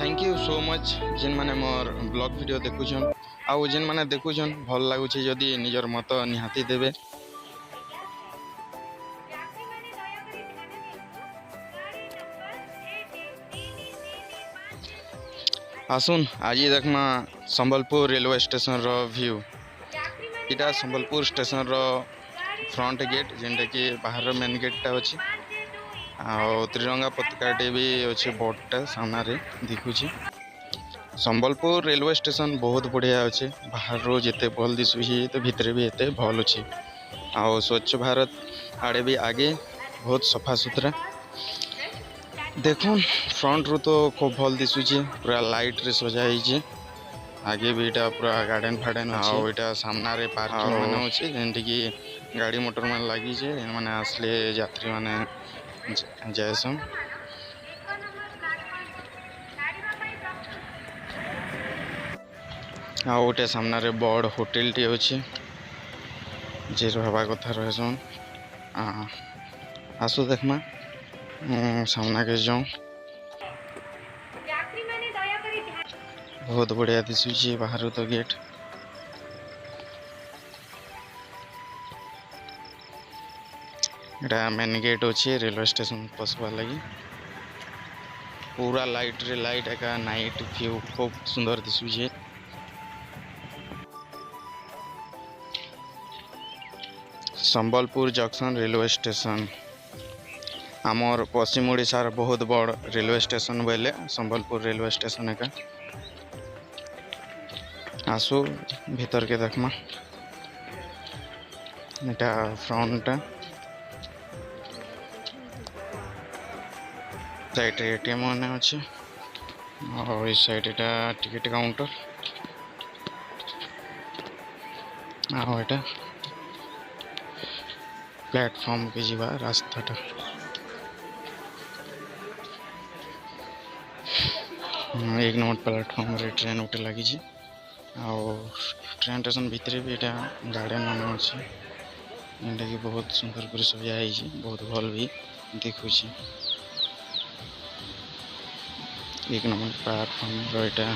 Thank you so much जिन माने मोर blog video देखुछन आउ जिन माने देखुछन भल लागुछि जदि निजर मत निहाती देबे। आसुन आज देखमा संबलपुर रेलवे स्टेशन रो व्यू। इटा संबलपुर स्टेशन रो फ्रंट गेट जेंटा कि बाहर मेन गेट टा अछि आ त्रिरंगा पताका भी अच्छे बोर्डटा सामने दिखुची। संबलपुर रेलवे स्टेशन बहुत बढ़िया अच्छे बाहर रो जिते भल दिशुची तो भितर भी एते भल अच्छे आ स्वच्छ भारत आड़े भी आगे बहुत सफा सुतरा देखुन फ्रंट रू तो खूब भल दिशुची पूरा लाइट रे सजा है आगे भी इटा पूरा गार्डन फार्डन अच्छे इटा सामना रे पार्किंग माने अच्छे जेंटी की गाड़ी मोटर मान लगी छे माने आसले यात्री माने जायसन। आ गोटे सामने बड़ होटेल टी अच्छे जे रहबा कथा रहसन। आसु देखमा सामना के जाऊँ बहुत बढ़िया दिशुची बाहर तो गेट एटा मेन गेट अच्छे रेलवे स्टेशन पसवा लगी पूरा लाइट रे लाइट एका नाइट व्यू खूब सुंदर दिशुची। संबलपुर जंक्शन रेलवे स्टेशन आमर पश्चिम ओडिशार बहुत बड़ रेलवे स्टेशन बोले संबलपुर रेलवे स्टेशन एका। आसु भीतर के देखमा एटा फ्रंट साइड एटीएम माने अच्छे और इस साइड एटा टिकट काउंटर आ एटा प्लेटफॉर्म के जीवा रास्ताटा एक नंबर प्लेटफॉर्म रे ट्रेन उठे लगी ट्रेन स्टेशन भितर भी एटा गार्डन मान अच्छे जेनटा कि बहुत सुंदर कर सजा है बहुत भल भी दिखुची। एक नंबर प्लेटफॉर्म रो एटा